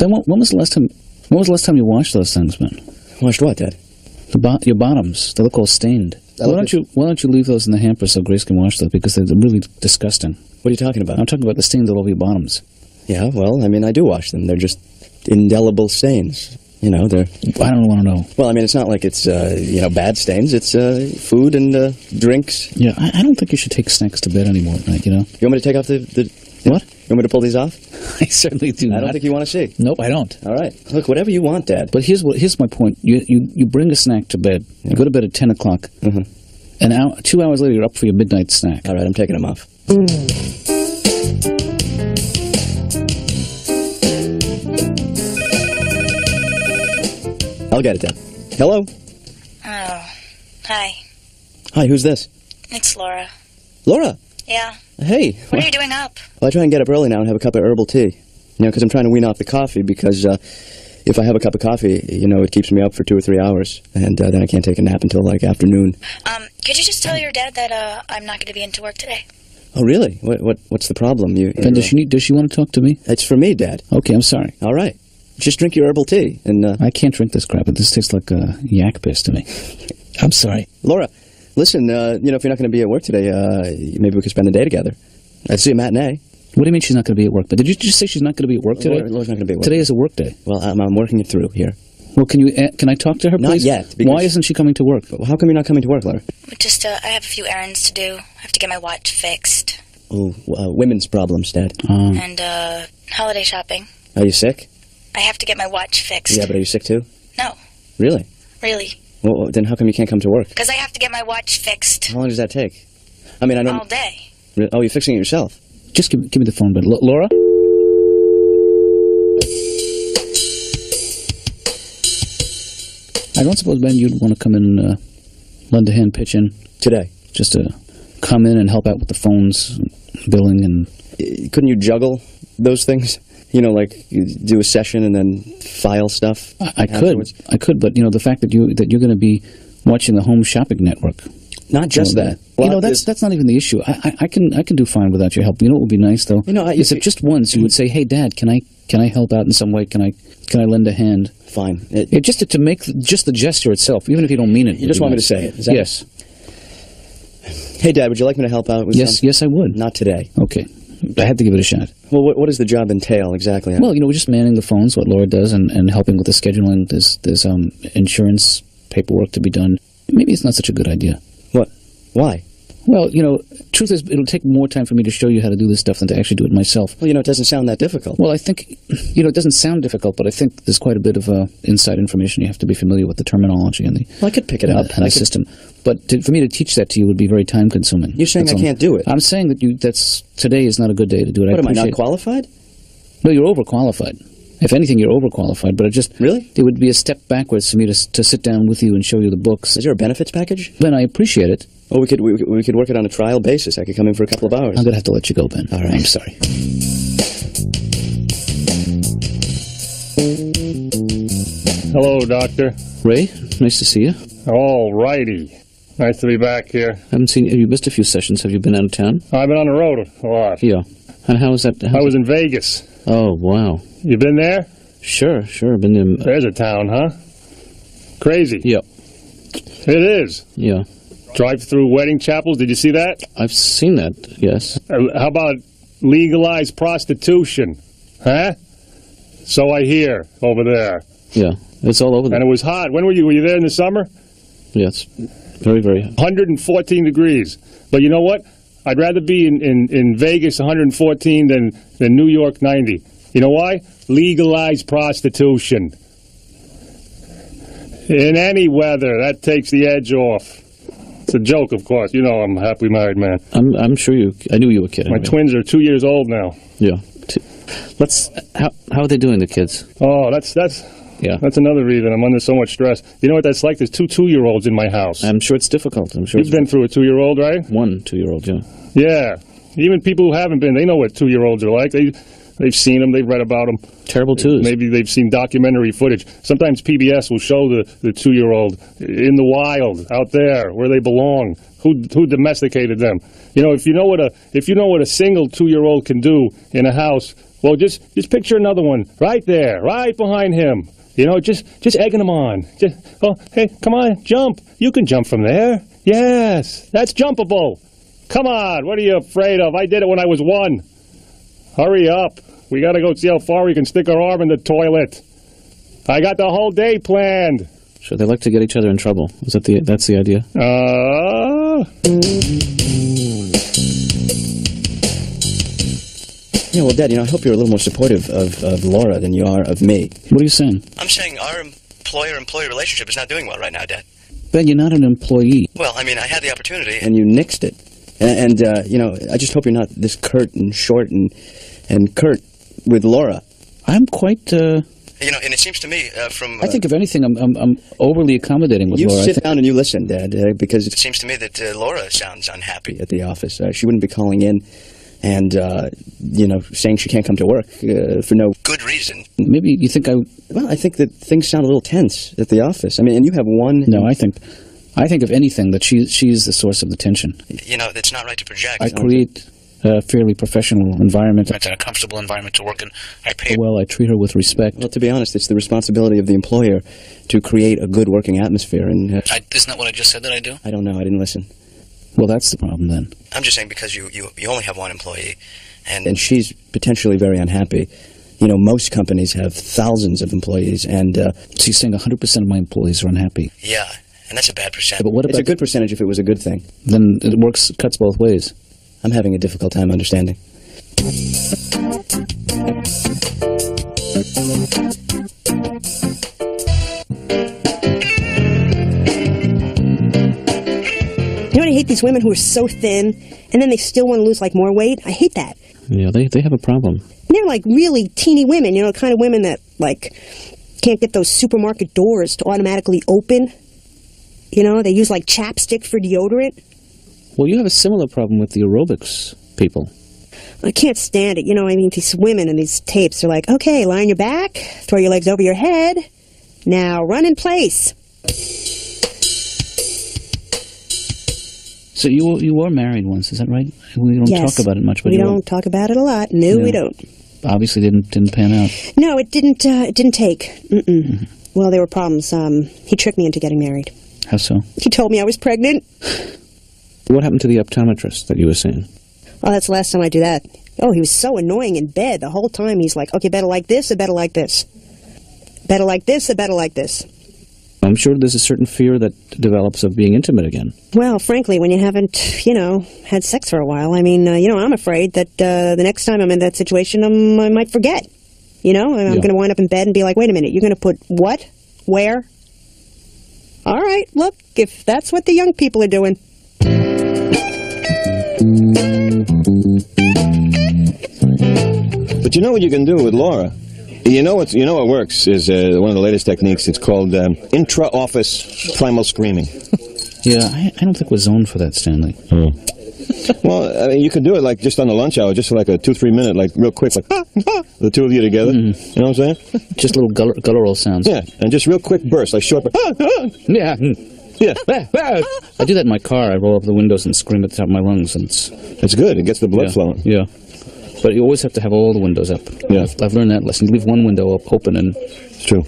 Then when was the last time? When was the last time you washed those things, man? Washed what, Dad? Your bottoms. They look all stained. Why don't you leave those in the hamper so Grace can wash those, because they're really disgusting. What are you talking about? I'm talking about the stains all over your bottoms. Yeah, well, I mean, I do wash them. They're just indelible stains. You know, they're... I don't want to know. Well, I mean, it's not like it's, bad stains. It's food and drinks. Yeah, I don't think you should take snacks to bed anymore at night, you know? You want me to take off the What? You want me to pull these off? I certainly do not. I don't think you want to see. Nope, I don't. All right. Look, whatever you want, Dad. But here's my point. You bring a snack to bed. Yeah. You go to bed at 10 o'clock. Mm-hmm. An hour, 2 hours later, you're up for your midnight snack. All right, I'm taking them off. I'll get it, Dad. Hello? Oh, hi. Hi, who's this? It's Laura. Laura? Yeah. Hey. What are you doing up? Well, I try and get up early now and have a cup of herbal tea. You know, because I'm trying to wean off the coffee, because if I have a cup of coffee, you know, it keeps me up for 2 or 3 hours, and then I can't take a nap until, like, afternoon. Could you just tell your dad that I'm not going to be into work today? Oh, really? What's the problem? Ben, does she want to talk to me? It's for me, Dad. Okay, I'm sorry. All right. Just drink your herbal tea, and... I can't drink this crap. This tastes like yak piss to me. I'm sorry. Laura, listen, if you're not going to be at work today, maybe we could spend the day together. I'd see a matinee. What do you mean she's not going to be at work? But did you just say she's not going to be at work today? Laura's not going to be at work. Today is a work day. Well, I'm working it through here. Well, can I talk to her, please? Not yet. Why isn't she coming to work? Well, how come you're not coming to work, Laura? Just, I have a few errands to do. I have to get my watch fixed. Oh, women's problems, Dad. And, holiday shopping. Are you sick? I have to get my watch fixed. Yeah, but are you sick too? No. Really? Really. Well, then how come you can't come to work? Because I have to get my watch fixed. How long does that take? I mean, I don't... All day. Oh, you're fixing it yourself? Just give me the phone, Ben. Laura? I don't suppose, Ben, you'd want to come in and lend a hand, pitch in? Today? Just to come in and help out with the phones, billing, and... Couldn't you juggle those things? You know, like you do a session and then file stuff. I could, but the fact that you're going to be watching the Home Shopping Network. Not just that. Well, that's not even the issue. I can do fine without your help. You know what would be nice though? Is if just once you would say, "Hey, Dad, can I help out in some way? Can I lend a hand?" Fine. Just to make just the gesture itself, even if you don't mean it. You just want me to say it? Yes. Hey, Dad, would you like me to help out with something? Yes, I would. Not today. Okay. I had to give it a shot. Well, what does the job entail exactly? Well, we're just manning the phones, what Laura does, and helping with the scheduling. There's insurance paperwork to be done. Maybe it's not such a good idea. What? Why? Well, truth is, it'll take more time for me to show you how to do this stuff than to actually do it myself. Well, it doesn't sound that difficult. Well, I think, it doesn't sound difficult, but I think there's quite a bit of inside information. You have to be familiar with the terminology and the... Well, I could pick it up. And the system. But for me to teach that to you would be very time-consuming. You're saying I can't do it? I'm saying that today is not a good day to do it. What, am I not qualified? No, you're overqualified. If anything, you're overqualified, but Really? It would be a step backwards for me to sit down with you and show you the books. Is there a benefits package? Ben, I appreciate it. Oh, we could work it on a trial basis. I could come in for a couple of hours. I'm going to have to let you go, Ben. All right. I'm sorry. Hello, Doctor. Ray, nice to see you. All righty. Nice to be back here. Haven't seen you. You missed a few sessions. Have you been out of town? I've been on the road a lot. Yeah. And how was that? I was in Vegas. Oh, wow. You been there? Sure. Been in... There's a town, huh? Crazy. Yeah. It is. Yeah. Drive-through wedding chapels. Did you see that? I've seen that, yes. How about legalized prostitution? Huh? So I hear over there. Yeah. It's all over there. And it was hot. When were you? Were you there in the summer? Yes. Very, very hot. 114 degrees. But you know what? I'd rather be in Vegas 114 than New York 90. You know why? Legalized prostitution. In any weather, that takes the edge off. It's a joke, of course. You know I'm a happily married man. I'm sure I knew you were kidding. My twins are 2 years old now. Yeah. How are they doing, the kids? Oh, that's another reason I'm under so much stress. You know what that's like? There's two 2-year-olds in my house. I'm sure it's difficult. You've been through a 2-year-old, right? One 2-year-old, yeah. Yeah. Even people who haven't been, they know what 2-year-olds are like. They've seen them. They've read about them. Terrible twos. Maybe they've seen documentary footage. Sometimes PBS will show the 2-year-old in the wild, out there, where they belong. Who domesticated them? If you know what a single 2-year-old can do in a house Well, just picture another one right there, right behind him. You know, just egging him on. Oh, hey, come on, jump. You can jump from there. Yes, that's jumpable. Come on, what are you afraid of? I did it when I was 1. Hurry up. We got to go see how far we can stick our arm in the toilet. I got the whole day planned. So they like to get each other in trouble. That's the idea? Yeah, well, Dad, I hope you're a little more supportive of Laura than you are of me. What are you saying? I'm saying our employer-employee relationship is not doing well right now, Dad. Ben, you're not an employee. Well, I mean, I had the opportunity, and you nixed it. And I just hope you're not this curt and short and curt with Laura. I'm quite, and it seems to me, I think, if anything, I'm overly accommodating with Laura. You sit down and you listen, Dad, because it seems to me that Laura sounds unhappy at the office. She wouldn't be calling in and, saying she can't come to work for no good reason. Maybe you think Well, I think that things sound a little tense at the office. I mean, and you have one... No, I think if anything, that she's the source of the tension. It's not right to project. I create a fairly professional environment. It's a comfortable environment to work in. I pay well. I treat her with respect. Well, to be honest, it's the responsibility of the employer to create a good working atmosphere. And isn't that what I just said that I do? I don't know. I didn't listen. Well, that's the problem then. I'm just saying because you only have one employee, and she's potentially very unhappy. Most companies have thousands of employees, and so you're saying 100% of my employees are unhappy? Yeah, and that's a bad percentage. Yeah, but what about... It's a good percentage if it was a good thing. Then it cuts both ways. I'm having a difficult time understanding. I hate these women who are so thin, and then they still want to lose, more weight. I hate that. Yeah, they have a problem. And they're, really teeny women, the kind of women that, can't get those supermarket doors to automatically open. They use, chapstick for deodorant. Well, you have a similar problem with the aerobics people. I can't stand it. These women in these tapes are like, okay, lie on your back, throw your legs over your head, now run in place. So you were married once, is that right? We don't talk about it much, but we don't talk about it a lot. No, we don't. Obviously, didn't pan out. No, it didn't. It didn't take. Mm-mm. Well, there were problems. He tricked me into getting married. How so? He told me I was pregnant. What happened to the optometrist that you were seeing? Oh, that's the last time I do that. Oh, he was so annoying in bed the whole time. He's like, okay, better like this or better like this. Better like this or better like this. I'm sure there's a certain fear that develops of being intimate again. Well, frankly, when you haven't, had sex for a while, I'm afraid that the next time I'm in that situation, I might forget. I'm going to wind up in bed and be like, wait a minute, you're going to put what? Where? All right, look, if that's what the young people are doing. But you know what you can do with Laura? What works is one of the latest techniques. It's called intra-office primal screaming. Yeah, I don't think we're zoned for that, Stanley. Oh. Well, you can do it just on the lunch hour, just for a 2-3 minute, real quick, the two of you together. Mm-hmm. You know what I'm saying? Just little guttural sounds. Yeah, and just real quick bursts, short. Yeah. Yeah. I do that in my car. I roll up the windows and scream at the top of my lungs, and it's good. It gets the blood flowing. Yeah. But you always have to have all the windows up. Yeah. I've learned that lesson. You leave one window open and... It's true.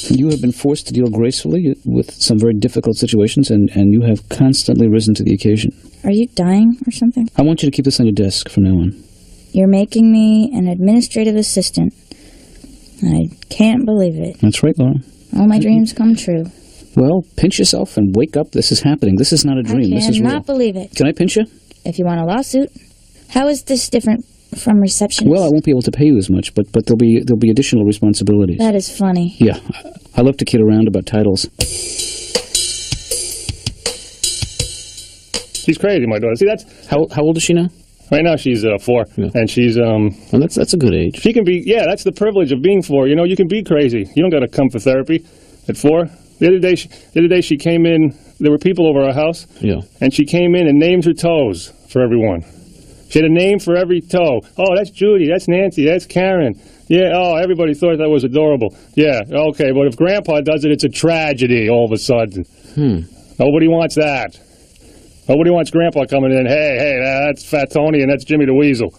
You have been forced to deal gracefully with some very difficult situations, and you have constantly risen to the occasion. Are you dying or something? I want you to keep this on your desk from now on. You're making me an administrative assistant. I can't believe it. That's right, Laura. All my dreams come true. Well, pinch yourself and wake up. This is happening. This is not a dream. This is real. I cannot believe it. Can I pinch you? If you want a lawsuit. How is this different from receptionist? Well, I won't be able to pay you as much, but there'll be additional responsibilities. That is funny. Yeah. I love to kid around about titles. She's crazy, my daughter. See, that's... How old is she now? Right now she's 4, and she's... Well, that's a good age. She can be... Yeah, that's the privilege of being 4. You can be crazy. You don't got to come for therapy at 4. The other day she came in... There were people over our house, and she came in and named her toes for everyone. She had a name for every toe. Oh, that's Judy, that's Nancy, that's Karen. Yeah, oh, everybody thought that was adorable. Yeah, okay, but if Grandpa does it, it's a tragedy all of a sudden. Nobody wants that. Nobody wants Grandpa coming in. Hey, that's Fat Tony and that's Jimmy the Weasel.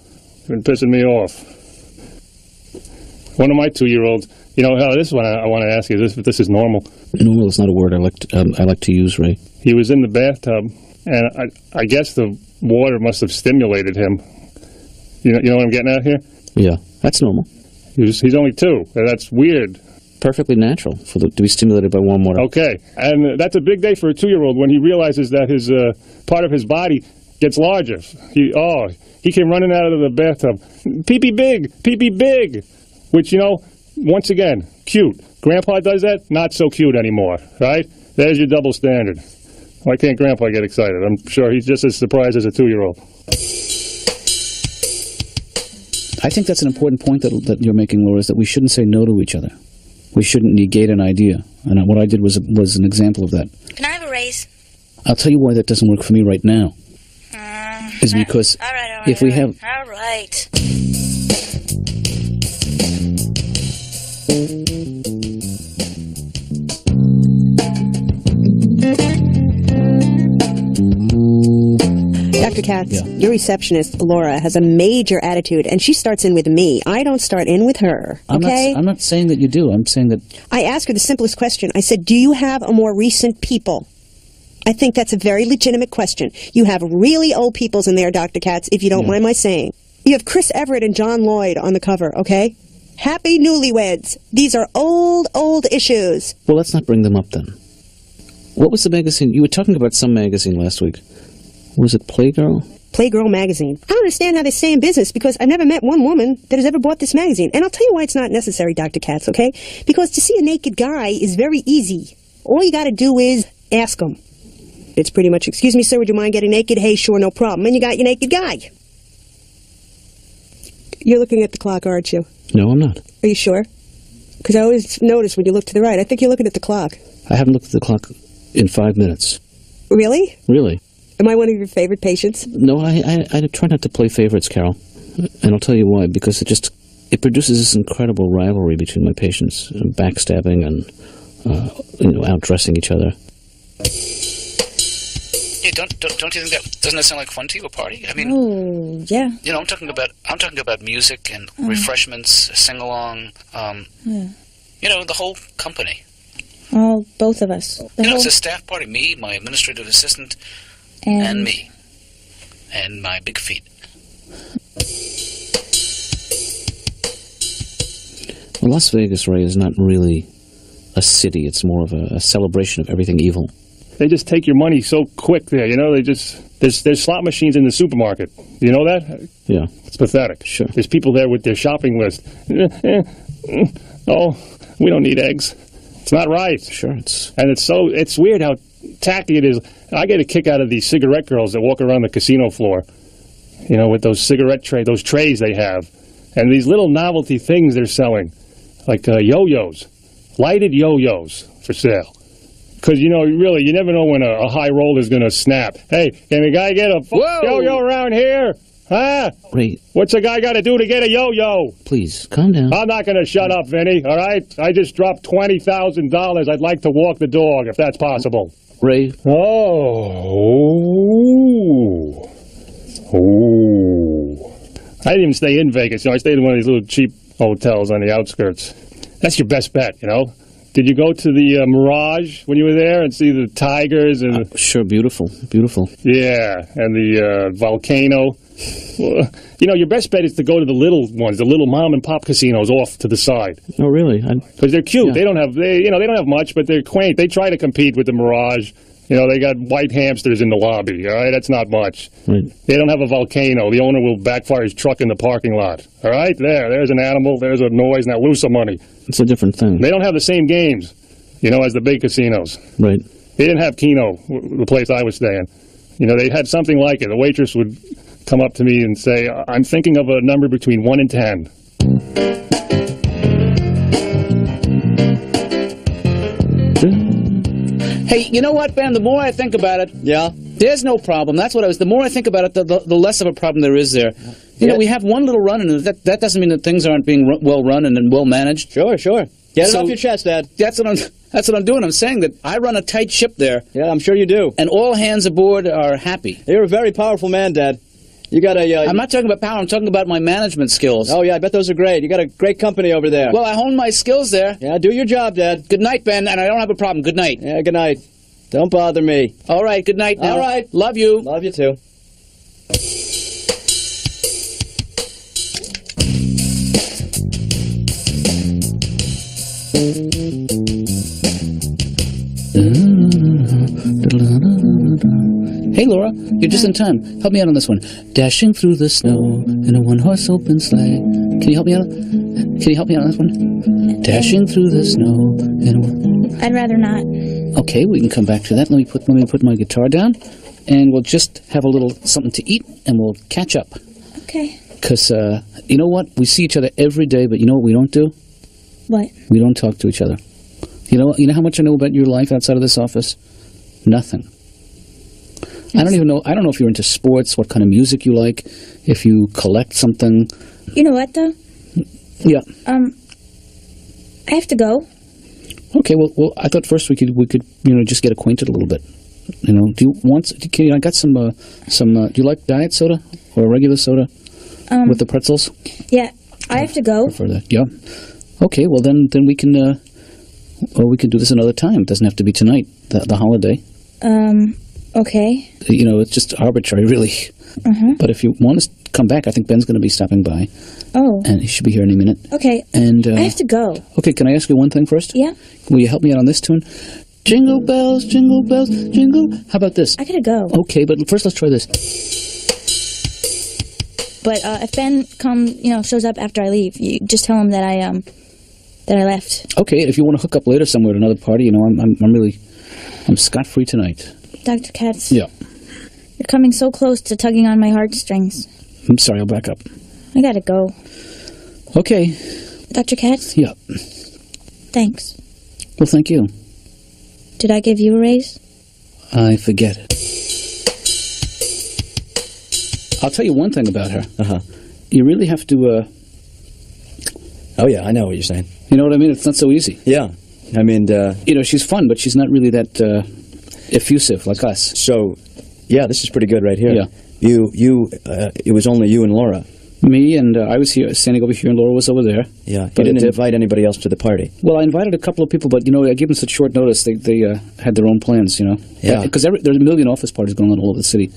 Been pissing me off. One of my 2-year-olds. You know, this one I want to ask you if this is normal. Normal is not a word I like to use, Ray. He was in the bathtub, and I guess the water must have stimulated him. You know what I'm getting at here? Yeah, that's normal. He's only 2. That's weird. Perfectly natural to be stimulated by warm water. Okay, and that's a big day for a 2-year-old when he realizes that his part of his body gets larger. He came running out of the bathtub. Pee-pee big, which, once again, cute. Grandpa does that, not so cute anymore, right? There's your double standard. Why can't Grandpa get excited? I'm sure he's just as surprised as a 2-year-old. I think that's an important point that you're making, Laura, is that we shouldn't say no to each other. We shouldn't negate an idea. And what I did was an example of that. Can I have a raise? I'll tell you why that doesn't work for me right now. Is because all right, if we have... All right. Dr. Katz, your receptionist, Laura, has a major attitude, and she starts in with me. I don't start in with her, okay? I'm not saying that you do. I'm saying that... I asked her the simplest question. I said, do you have a more recent people? I think that's a very legitimate question. You have really old peoples in there, Dr. Katz, if you don't mind my saying. You have Chris Everett and John Lloyd on the cover, okay? Happy newlyweds. These are old issues. Well, let's not bring them up then. What was the magazine? You were talking about some magazine last week. Was it Playgirl? Playgirl magazine. I don't understand how they stay in business because I've never met one woman that has ever bought this magazine. And I'll tell you why it's not necessary, Dr. Katz, okay? Because to see a naked guy is very easy. All you got to do is ask him. It's pretty much, excuse me, sir, would you mind getting naked? Hey, sure, no problem. And you got your naked guy. You're looking at the clock, aren't you? No, I'm not. Are you sure? Because I always notice when you look to the right. I think you're looking at the clock. I haven't looked at the clock in 5 minutes. Really? Really. Am I one of your favorite patients? No, I try not to play favorites, Carol. And I'll tell you why. Because it produces this incredible rivalry between my patients, backstabbing and outdressing each other. Yeah, don't you think doesn't that sound like fun to you, a party? I mean, oh yeah. I'm talking about music and refreshments, sing along. The whole company. Oh, both of us. It's a staff party. Me, my administrative assistant, and me, and my big feet. Well, Las Vegas, Ray, is not really a city. It's more of a celebration of everything evil. They just take your money so quick there, there's slot machines in the supermarket. You know that? Yeah. It's pathetic. Sure. There's people there with their shopping list. Oh, we don't need eggs. It's not right. Sure. It's weird how tacky it is. I get a kick out of these cigarette girls that walk around the casino floor, with those those trays they have. And these little novelty things they're selling, like yo-yos, lighted yo-yos for sale. Because, you never know when a high roll is going to snap. Hey, can a guy get a yo-yo around here? Huh? Wait. What's a guy got to do to get a yo-yo? Please, calm down. I'm not going to shut up, Vinny, all right? I just dropped $20,000. I'd like to walk the dog, if that's possible. Ray. Oh. I didn't even stay in Vegas. I stayed in one of these little cheap hotels on the outskirts. That's your best bet, Did you go to the Mirage when you were there and see the tigers? And sure, beautiful. Yeah, and the volcano. Well, your best bet is to go to the little ones, the little mom-and-pop casinos off to the side. Oh, really? Because they're cute. Yeah. They don't have much, but they're quaint. They try to compete with the Mirage. They got white hamsters in the lobby. All right, that's not much. Right. They don't have a volcano. The owner will backfire his truck in the parking lot. All right, there's an animal. There's a noise. Now lose some money. It's a different thing. They don't have the same games, as the big casinos. Right. They didn't have Keno, the place I was staying. They had something like it. The waitress would come up to me and say, I'm thinking of a number between 1 and 10. Hey, you know what, Ben? The more I think about it, there's no problem. That's what I was. The more I think about it, the less of a problem there is there. We have one little run, and that doesn't mean that things aren't being well run and well managed. Sure. Get it off your chest, Dad. That's what I'm doing. I'm saying that I run a tight ship there. Yeah, I'm sure you do. And all hands aboard are happy. You're a very powerful man, Dad. You got a... I'm not talking about power. I'm talking about my management skills. Oh, yeah, I bet those are great. You got a great company over there. Well, I hone my skills there. Yeah, do your job, Dad. Good night, Ben, and I don't have a problem. Good night. Yeah, good night. Don't bother me. All right, good night now. All right. Love you. Love you, too. Hey, Laura, you're just in time. Help me out on this one. Dashing through the snow in a one-horse open sleigh. Can you help me out? Can you help me out on this one? Dashing through the snow in a one... I'd rather not. Okay, we can come back to that. Let me put my guitar down, and we'll just have a little something to eat, and we'll catch up. Okay. Because, you know what? We see each other every day, but you know what we don't do? What? We don't talk to each other. You know how much I know about your life outside of this office? Nothing. I don't even know. I don't know if you're into sports, what kind of music you like, if you collect something. You know what, though? Yeah. I have to go. Okay. Well, I thought first we could just get acquainted a little bit. Do you want? I got some. Do you like diet soda or regular soda with the pretzels? Yeah, I have to go. For that, yeah. Okay. Well, then we can. We can do this another time. It doesn't have to be tonight. The holiday. Okay. It's just arbitrary, really. But if you want to come back, I think Ben's going to be stopping by. Oh. And he should be here any minute. Okay. And I have to go. Okay, can I ask you one thing first? Yeah. Will you help me out on this tune? Jingle bells, jingle. How about this? I gotta go. Okay, but first let's try this. But if Ben shows up after I leave, you just tell him that I left. Okay, if you want to hook up later somewhere at another party, I'm scot-free tonight. Dr. Katz. Yeah. You're coming so close to tugging on my heartstrings. I'm sorry, I'll back up. I gotta go. Okay. Dr. Katz? Yeah. Thanks. Well, thank you. Did I give you a raise? I forget it. I'll tell you one thing about her. You really have to, Oh, yeah, I know what you're saying. You know what I mean? It's not so easy. Yeah. I mean, she's fun, but she's not really that effusive like us. So, yeah, this is pretty good right here. Yeah. It was only you and Laura. Me and I was here, standing over here, and Laura was over there. Yeah, you didn't invite anybody else to the party. Well, I invited a couple of people, but, I gave them such short notice, they had their own plans, Yeah. Because there's a million office parties going on all over the city.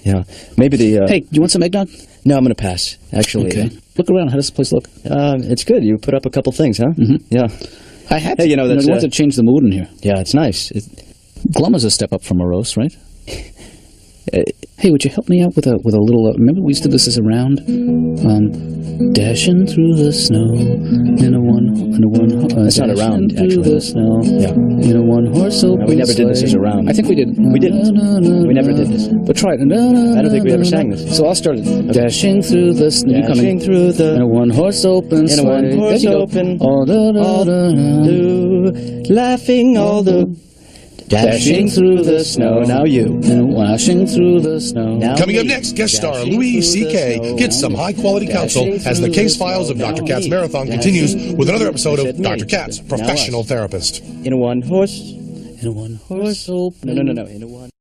Yeah. Maybe Hey, do you want some eggnog? No, I'm going to pass, actually. Okay. Look around. How does the place look? It's good. You put up a couple things, huh? Yeah. I had to. Hey, that's... I want to change the mood in here. Yeah, it's nice. Glum is a step up from Morose, right? Hey, would you help me out with a little... remember we used to do this as a round? Dashing through the snow in a one... It's not a round, actually. Through the snow in a one-horse open No, we never did this as a round. I think we did. We didn't. We never did this. But try it. I don't think we ever sang this. So I'll start it. Okay. Dashing through the snow. Dashing through the... In a one-horse open In a one-horse open... Laughing all the... Dashing through the snow. Now you. And washing through the snow. Now Coming up next, guest star Louis C.K. gets some high-quality counsel as the case files of Dr. Katz Marathon continues with another episode of Dr. Katz, Professional Therapist. In a one-horse... In a one-horse open... No. In a one...